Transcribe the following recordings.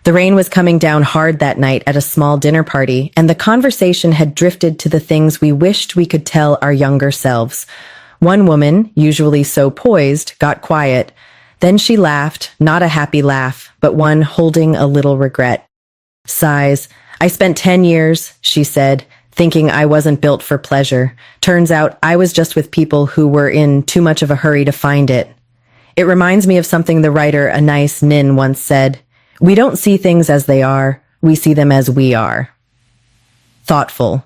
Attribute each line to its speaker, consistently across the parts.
Speaker 1: The rain was coming down hard that night at a small dinner party, and the conversation had drifted to the things we wished we could tell our younger selves. One woman, usually so poised, got quiet. Then she laughed, not a happy laugh, but one holding a little regret. Sighs. "I spent 10 years," she said, "thinking I wasn't built for pleasure. Turns out I was just with people who were in too much of a hurry to find it." It reminds me of something the writer Anais Nin once said. "We don't see things as they are, we see them as we are." Thoughtful.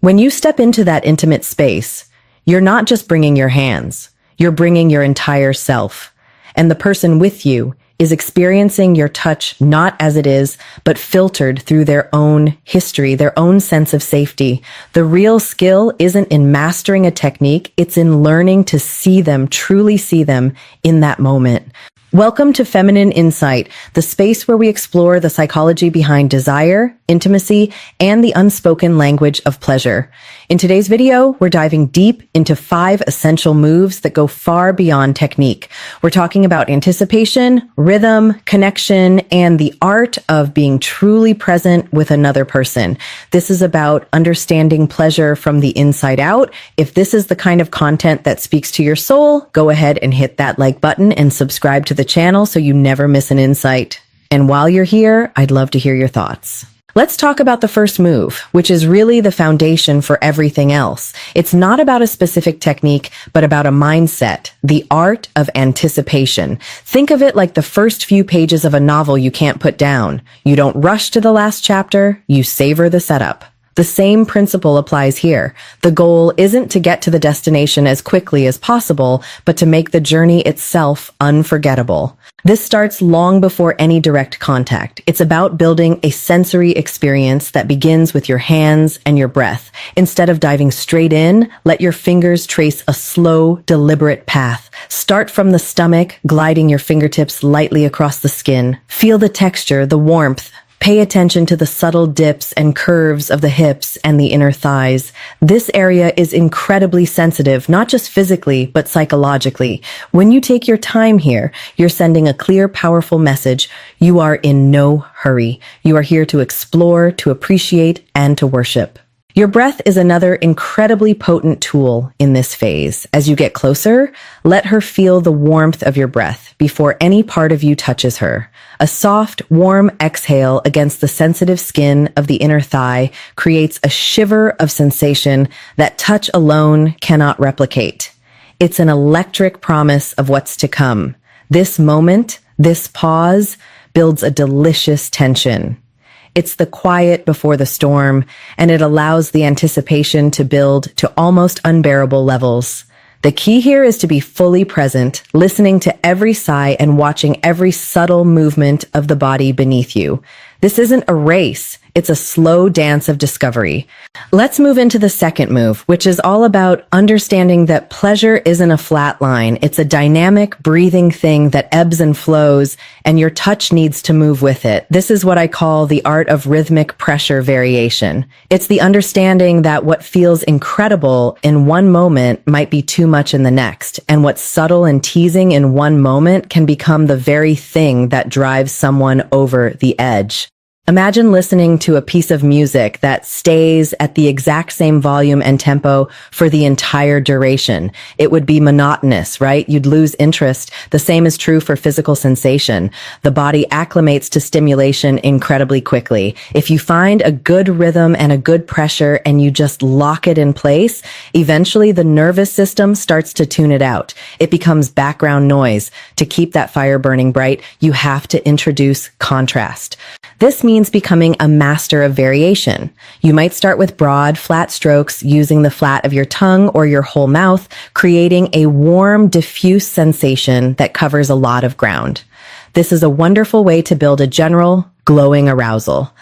Speaker 1: When you step into that intimate space, you're not just bringing your hands, you're bringing your entire self. And the person with you is experiencing your touch not as it is, but filtered through their own history, their own sense of safety. The real skill isn't in mastering a technique, it's in learning to see them, truly see them in that moment. Welcome to Feminine Insight, the space where we explore the psychology behind desire, intimacy, and the unspoken language of pleasure. In today's video, we're diving deep into 5 essential moves that go far beyond technique. We're talking about anticipation, rhythm, connection, and the art of being truly present with another person. This is about understanding pleasure from the inside out. If this is the kind of content that speaks to your soul, go ahead and hit that like button and subscribe to the channel so you never miss an insight. And while you're here, I'd love to hear your thoughts. Let's talk about the first move, which is really the foundation for everything else. It's not about a specific technique, but about a mindset, the art of anticipation. Think of it like the first few pages of a novel you can't put down. You don't rush to the last chapter, you savor the setup. The same principle applies here. The goal isn't to get to the destination as quickly as possible, but to make the journey itself unforgettable. This starts long before any direct contact. It's about building a sensory experience that begins with your hands and your breath. Instead of diving straight in, let your fingers trace a slow, deliberate path. Start from the stomach, gliding your fingertips lightly across the skin. Feel the texture, the warmth. Pay attention to the subtle dips and curves of the hips and the inner thighs. This area is incredibly sensitive, not just physically, but psychologically. When you take your time here, you're sending a clear, powerful message. You are in no hurry. You are here to explore, to appreciate, and to worship. Your breath is another incredibly potent tool in this phase. As you get closer, let her feel the warmth of your breath before any part of you touches her. A soft, warm exhale against the sensitive skin of the inner thigh creates a shiver of sensation that touch alone cannot replicate. It's an electric promise of what's to come. This moment, this pause, builds a delicious tension. It's the quiet before the storm, and it allows the anticipation to build to almost unbearable levels. The key here is to be fully present, listening to every sigh and watching every subtle movement of the body beneath you. This isn't a race, it's a slow dance of discovery. Let's move into the second move, which is all about understanding that pleasure isn't a flat line. It's a dynamic, breathing thing that ebbs and flows, and your touch needs to move with it. This is what I call the art of rhythmic pressure variation. It's the understanding that what feels incredible in one moment might be too much in the next, and what's subtle and teasing in one moment can become the very thing that drives someone over the edge. Imagine listening to a piece of music that stays at the exact same volume and tempo for the entire duration. It would be monotonous, right? You'd lose interest. The same is true for physical sensation. The body acclimates to stimulation incredibly quickly. If you find a good rhythm and a good pressure and you just lock it in place, eventually the nervous system starts to tune it out. It becomes background noise. To keep that fire burning bright, you have to introduce contrast. This means becoming a master of variation. You might start with broad, flat strokes using the flat of your tongue or your whole mouth, creating a warm, diffuse sensation that covers a lot of ground. This is a wonderful way to build a general, glowing arousal.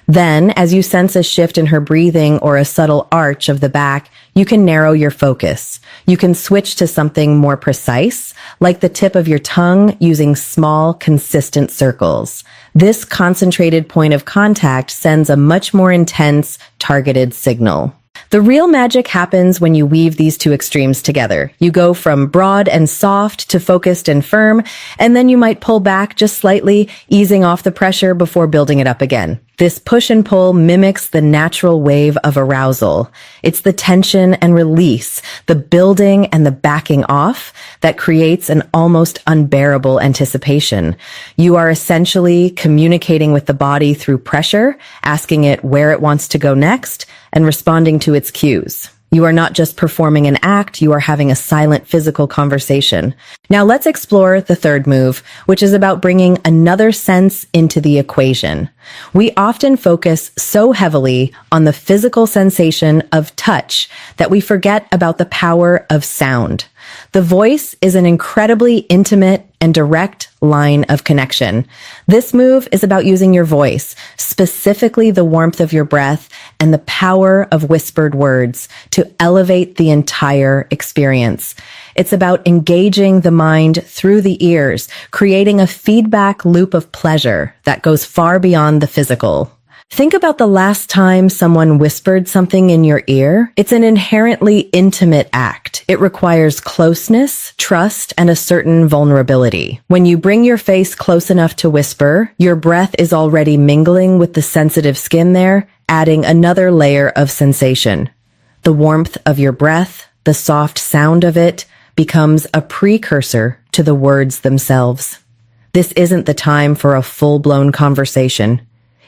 Speaker 1: Then, as you sense a shift in her breathing or a subtle arch of the back, you can narrow your focus. You can switch to something more precise, like the tip of your tongue using small, consistent circles. This concentrated point of contact sends a much more intense, targeted signal. The real magic happens when you weave these two extremes together. You go from broad and soft to focused and firm, and then you might pull back just slightly, easing off the pressure before building it up again. This push and pull mimics the natural wave of arousal. It's the tension and release, the building and the backing off that creates an almost unbearable anticipation. You are essentially communicating with the body through pressure, asking it where it wants to go next, and responding to its cues. You are not just performing an act, you are having a silent physical conversation. Now let's explore the third move, which is about bringing another sense into the equation. We often focus so heavily on the physical sensation of touch that we forget about the power of sound. The voice is an incredibly intimate and direct line of connection. This move is about using your voice, specifically the warmth of your breath and the power of whispered words, to elevate the entire experience. It's about engaging the mind through the ears, creating a feedback loop of pleasure that goes far beyond the physical. Think about the last time someone whispered something in your ear. It's an inherently intimate act. It requires closeness, trust, and a certain vulnerability. When you bring your face close enough to whisper, your breath is already mingling with the sensitive skin there, adding another layer of sensation. The warmth of your breath, the soft sound of it, becomes a precursor to the words themselves. This isn't the time for a full-blown conversation.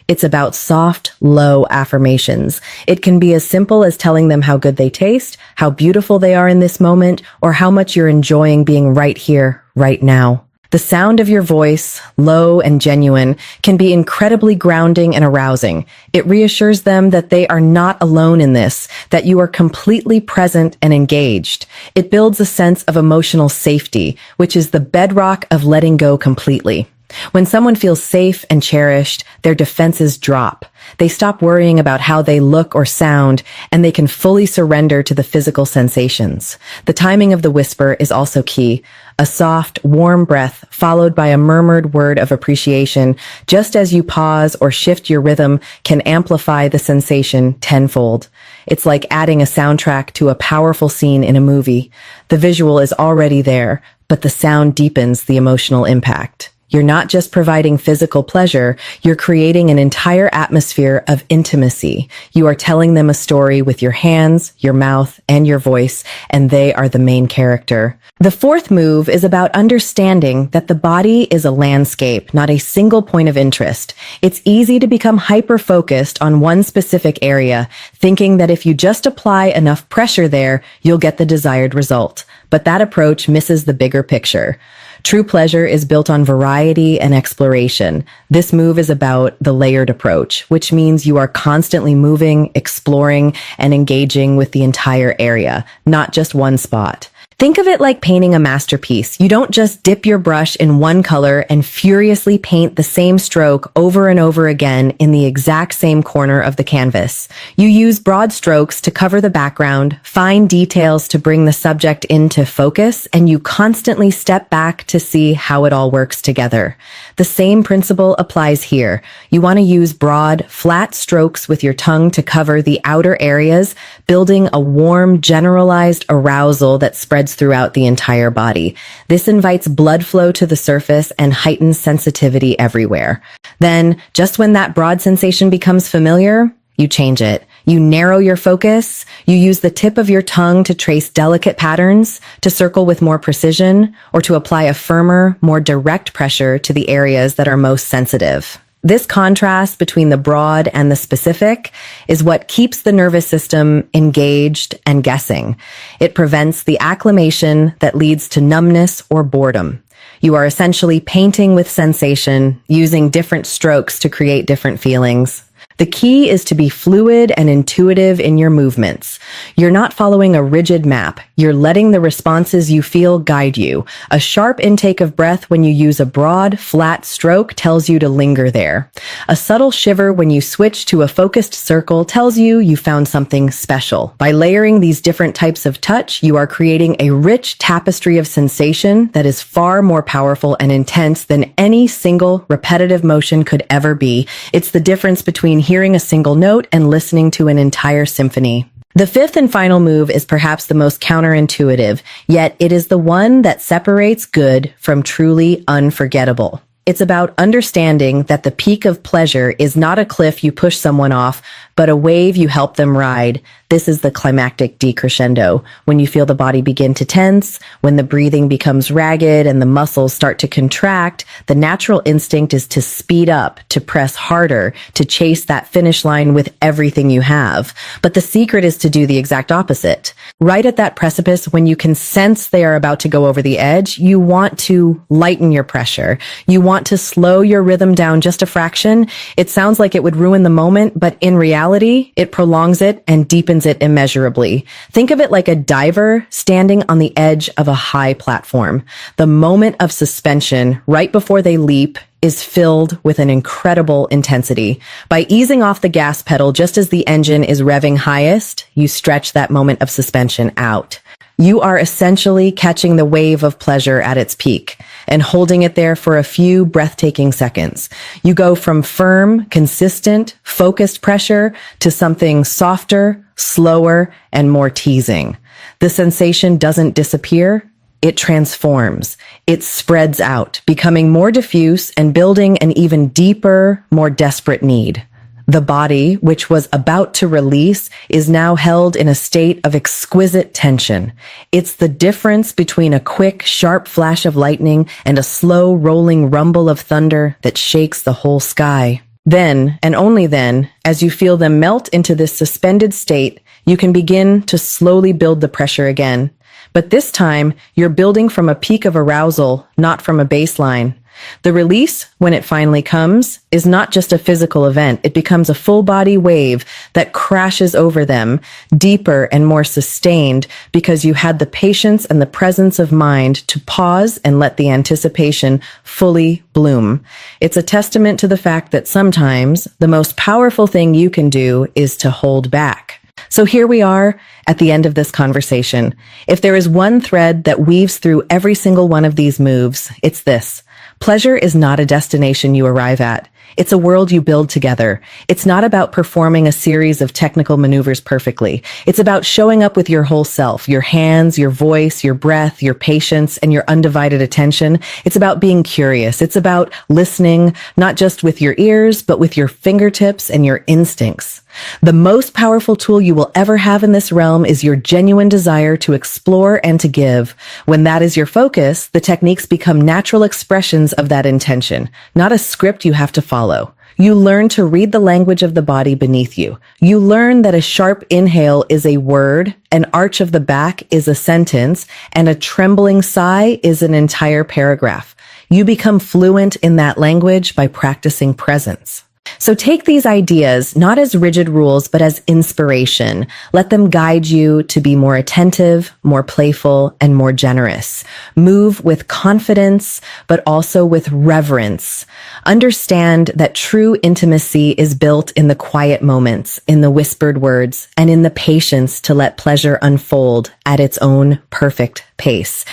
Speaker 1: It's about soft, low affirmations. It can be as simple as telling them how good they taste, how beautiful they are in this moment, or how much you're enjoying being right here, right now. The sound of your voice, low and genuine, can be incredibly grounding and arousing. It reassures them that they are not alone in this, that you are completely present and engaged. It builds a sense of emotional safety, which is the bedrock of letting go completely. When someone feels safe and cherished, their defenses drop. They stop worrying about how they look or sound, and they can fully surrender to the physical sensations. The timing of the whisper is also key. A soft, warm breath followed by a murmured word of appreciation, just as you pause or shift your rhythm, can amplify the sensation tenfold. It's like adding a soundtrack to a powerful scene in a movie. The visual is already there, but the sound deepens the emotional impact. You're not just providing physical pleasure, you're creating an entire atmosphere of intimacy. You are telling them a story with your hands, your mouth, and your voice, and they are the main character. The fourth move is about understanding that the body is a landscape, not a single point of interest. It's easy to become hyper-focused on one specific area, thinking that if you just apply enough pressure there, you'll get the desired result. But that approach misses the bigger picture. True pleasure is built on variety and exploration. This move is about the layered approach, which means you are constantly moving, exploring, and engaging with the entire area, not just one spot. Think of it like painting a masterpiece. You don't just dip your brush in one color and furiously paint the same stroke over and over again in the exact same corner of the canvas. You use broad strokes to cover the background, fine details to bring the subject into focus, and you constantly step back to see how it all works together. The same principle applies here. You want to use broad, flat strokes with your tongue to cover the outer areas, building a warm, generalized arousal that spreads throughout the entire body. This invites blood flow to the surface and heightens sensitivity everywhere. Then, just when that broad sensation becomes familiar, you change it. You narrow your focus. You use the tip of your tongue to trace delicate patterns, to circle with more precision, or to apply a firmer, more direct pressure to the areas that are most sensitive. This contrast between the broad and the specific is what keeps the nervous system engaged and guessing. It prevents the acclimation that leads to numbness or boredom. You are essentially painting with sensation, using different strokes to create different feelings. The key is to be fluid and intuitive in your movements. You're not following a rigid map. You're letting the responses you feel guide you. A sharp intake of breath when you use a broad, flat stroke tells you to linger there. A subtle shiver when you switch to a focused circle tells you you found something special. By layering these different types of touch, you are creating a rich tapestry of sensation that is far more powerful and intense than any single repetitive motion could ever be. It's the difference between hearing a single note and listening to an entire symphony. The fifth and final move is perhaps the most counterintuitive, yet it is the one that separates good from truly unforgettable. It's about understanding that the peak of pleasure is not a cliff you push someone off, but a wave you help them ride. This is the climactic decrescendo, when you feel the body begin to tense, when the breathing becomes ragged and the muscles start to contract. The natural instinct is to speed up, to press harder, to chase that finish line with everything you have. But the secret is to do the exact opposite. Right at that precipice, when you can sense they are about to go over the edge, you want to lighten your pressure. You want to slow your rhythm down just a fraction. It sounds like it would ruin the moment, but in reality, it prolongs it and deepens it immeasurably. Think of it like a diver standing on the edge of a high platform. The moment of suspension, right before they leap, is filled with an incredible intensity. By easing off the gas pedal just as the engine is revving highest, you stretch that moment of suspension out. You are essentially catching the wave of pleasure at its peak and holding it there for a few breathtaking seconds. You go from firm, consistent, focused pressure to something softer, slower, and more teasing. The sensation doesn't disappear. It transforms. It spreads out, becoming more diffuse and building an even deeper, more desperate need. The body, which was about to release, is now held in a state of exquisite tension. It's the difference between a quick, sharp flash of lightning and a slow, rolling rumble of thunder that shakes the whole sky. Then, and only then, as you feel them melt into this suspended state, you can begin to slowly build the pressure again. But this time, you're building from a peak of arousal, not from a baseline. The release, when it finally comes, is not just a physical event. It becomes a full-body wave that crashes over them, deeper and more sustained, because you had the patience and the presence of mind to pause and let the anticipation fully bloom. It's a testament to the fact that sometimes the most powerful thing you can do is to hold back. So here we are at the end of this conversation. If there is one thread that weaves through every single one of these moves, it's this. Pleasure is not a destination you arrive at. It's a world you build together. It's not about performing a series of technical maneuvers perfectly. It's about showing up with your whole self, your hands, your voice, your breath, your patience, and your undivided attention. It's about being curious. It's about listening, not just with your ears, but with your fingertips and your instincts. The most powerful tool you will ever have in this realm is your genuine desire to explore and to give. When that is your focus, the techniques become natural expressions of that intention, not a script you have to follow. You learn to read the language of the body beneath you. You learn that a sharp inhale is a word, an arch of the back is a sentence, and a trembling sigh is an entire paragraph. You become fluent in that language by practicing presence. So take these ideas not as rigid rules, but as inspiration. Let them guide you to be more attentive, more playful, and more generous. Move with confidence, but also with reverence. Understand that true intimacy is built in the quiet moments, in the whispered words, and in the patience to let pleasure unfold at its own perfect pace.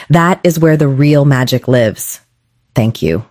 Speaker 1: That is where the real magic lives. Thank you.